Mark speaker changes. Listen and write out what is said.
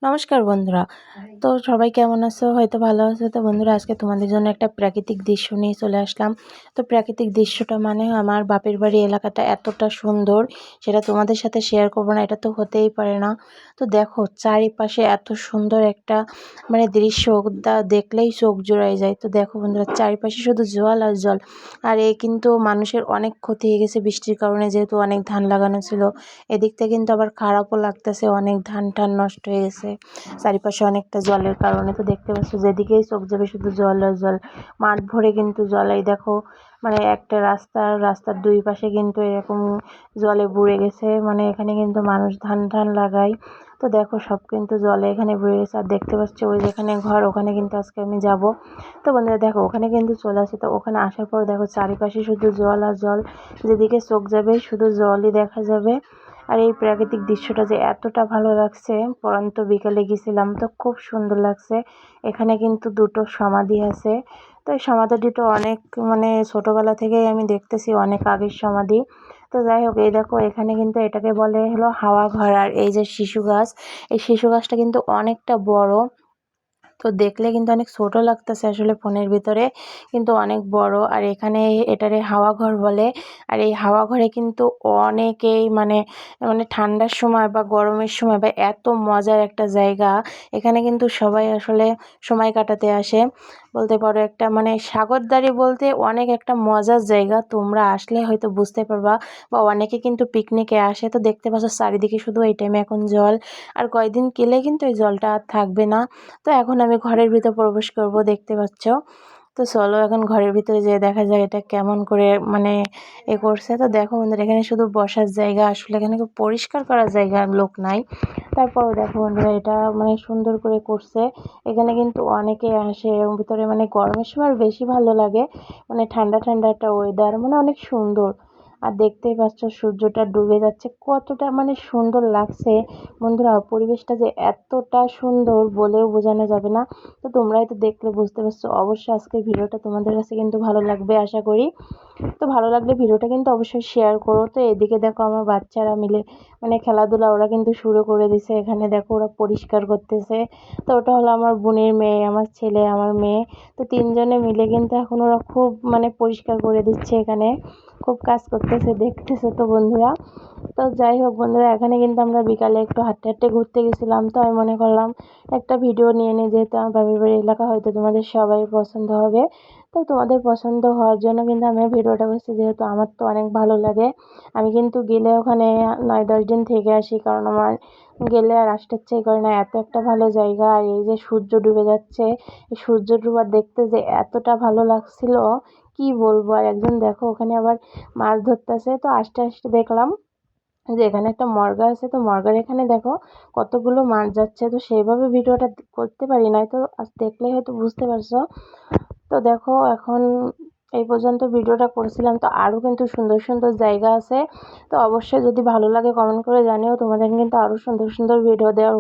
Speaker 1: নমস্কার বন্ধুরা। তো সবাই কেমন আছো? হয়তো ভালো আছো। তো বন্ধুরা, আজকে তোমাদের জন্য একটা প্রাকৃতিক দৃশ্য নিয়ে চলে আসলাম। তো প্রাকৃতিক দৃশ্যটা মানে আমার বাপের বাড়ি এলাকাটা এতটা সুন্দর, সেটা তোমাদের সাথে শেয়ার করবো না, এটা তো হতেই পারে না। তো দেখো চারিপাশে এত সুন্দর একটা মানে দৃশ্য, দেখলেই চোখ জুড়াই যায়। তো দেখো বন্ধুরা, চারিপাশে শুধু জল আর জল। আর কিন্তু মানুষের অনেক ক্ষতি হয়ে গেছে বৃষ্টির কারণে, যেহেতু অনেক ধান লাগানো ছিল। এদিক থেকে কিন্তু আবার খারাপও লাগতেছে, অনেক ধান টান নষ্ট হয়ে গেছে চারিপাশে অনেকটা জলের কারণে। তো দেখতে পাচ্ছ যেদিকেই চোখ যাবে শুধু জল আর জল, মাঠ ভরে কিন্তু জল। এই দেখো মানে একটা রাস্তার দুই পাশে কিন্তু এরকম জলে বুড়ে গেছে, মানে এখানে কিন্তু মানুষ ধান ধান লাগায়। তো দেখো সব কিন্তু জলে এখানে বুড়ে গেছে। আর দেখতে পাচ্ছ ওই যেখানে ঘর, ওখানে কিন্তু আজকে আমি যাব। তো বন্ধুরা দেখো ওখানে কিন্তু চলে আসে। তো ওখানে আসার পর দেখো চারিপাশে শুধু জল আর জল, যেদিকে চোখ যাবে শুধু জলই দেখা যাবে। আর এই প্রাকৃতিক দৃশ্যটা যে এতটা ভালো লাগছে, পরন্ত বিকালে গেছিলাম তো খুব সুন্দর লাগছে। এখানে কিন্তু দুটো সমাধি আছে। তো এই সমাধি দুটো অনেক মানে ছোটবেলা থেকেই আমি দেখতেছি, অনেক আগের সমাধি। তো যাই হোক, এই দেখো এখানে কিন্তু এটাকে বলে হলো হাওয়া ঘর। আর এই যে শিশু গাছ, এই শিশু গাছটা কিন্তু অনেকটা বড়। তো দেখলে কিন্তু অনেক ছোট লাগতেছে আসলে ফোনের ভিতরে, কিন্তু অনেক বড়। আর এখানে এটারে হাওয়া ঘর বলে। আর এই হাওয়া ঘরে কিন্তু অনেকেই মানে মানে ঠান্ডার সময় বা গরমের সময় বা এত মজার একটা জায়গা, এখানে কিন্তু সবাই আসলে সময় কাটাতে আসে। বলতে পারো একটা মানে সাগরদাঁড়ি বলতে অনেক একটা মজার জায়গা, তোমরা আসলে হয়তো বুঝতে পারবা। বা অনেকে কিন্তু পিকনিকে আসে। তো দেখতে পাচ্ছ চারিদিকে শুধু এই টাইমে এখন জল, আর কয়দিন গেলে কিন্তু এই জলটা আর থাকবে না। তো এখন আমি ঘরের ভিতর প্রবেশ করব, দেখতে পাচ্ছ। তো চলো এখন ঘরের ভিতরে যেয়ে দেখা যায় এটা কেমন করে মানে করছে। তো দেখো বন্ধুরা, এখানে শুধু বসার জায়গা, আসলে এখানে খুব পরিষ্কার করার জায়গা লোক নাই। তারপরও দেখো বন্ধুরা, এটা মানে সুন্দর করে করছে। এখানে কিন্তু অনেকে আসে, এর ভিতরে মানে গরমের সময় বেশি ভালো লাগে, মানে ঠান্ডা ঠান্ডা একটা ওয়েদার, মানে অনেক সুন্দর। আর দেখতেই পাচ্ছ সূর্যটা ডুবে যাচ্ছে, কতটা মানে সুন্দর লাগছে। বন্ধুরা পরিবেশটা যে এতটা সুন্দর বলেও বোঝানো যাবে না। তো তোমরাই তো দেখলে বুঝতে পারছো। অবশ্যই আজকের ভিডিওটা তোমাদের কাছে কিন্তু ভালো লাগবে আশা করি। তো ভালো লাগলে ভিডিওটা কিন্তু অবশ্যই শেয়ার করো। তো এদিকে দেখো আমার বাচ্চারা মিলে মানে খেলাধুলা ওরা কিন্তু শুরু করে দিছে। এখানে দেখো ওরা পরিষ্কার করতেছে। তো ওটা হলো আমার বোনের মেয়ে, আমার ছেলে, আমার মেয়ে। তো তিনজনে মিলে কিন্তু এখন ওরা খুব মানে পরিষ্কার করে দিচ্ছে, এখানে খুব কাজ করতেছে, দেখতেছে তো বন্ধুরা। তো যাই হোক বন্ধুরা, এখানে কিন্তু আমরা বিকালে একটু হাঁটতে হাঁটতে ঘুরতে গেছিলাম। তো আমি মনে করলাম একটা ভিডিও নিয়ে নিই, যেহেতু আমার বাপের বাড়ির এলাকা হয়তো তোমাদের সবাই পছন্দ হবে। তো তোমাদের পছন্দ হওয়ার জন্য কিন্তু আমি ভিডিওটা করছি, যেহেতু আমার তো অনেক ভালো লাগে। আমি কিন্তু গেলে ওখানে 9-10 দিন থেকে আসি, কারণ আমার গেলে আর আসতে ইচ্ছে করে না, এত একটা ভালো জায়গা। আর এই যে সূর্য ডুবে যাচ্ছে, এই সূর্য ডুবা দেখতে যে এতটা ভালো লাগছিল কি বলবো। আর একজন দেখো ওখানে আবার মাছ ধরতেছে। তো আস্তে আস্তে দেখলাম যে এখানে একটা মর্গা আছে। তো মর্গার এখানে দেখো কতগুলো মাছ যাচ্ছে। তো সেইভাবে ভিডিওটা করতে পারি নাই, তো আজ দেখলেই হয়তো বুঝতে পারছো। তো দেখো এখন এই পর্যন্ত ভিডিওটা করেছিলাম। তো আরও কিন্তু সুন্দর সুন্দর জায়গা আছে। তো অবশ্যই যদি ভালো লাগে কমেন্ট করে জানিও, তোমাদের কিন্তু আরও সুন্দর সুন্দর ভিডিও দেওয়ার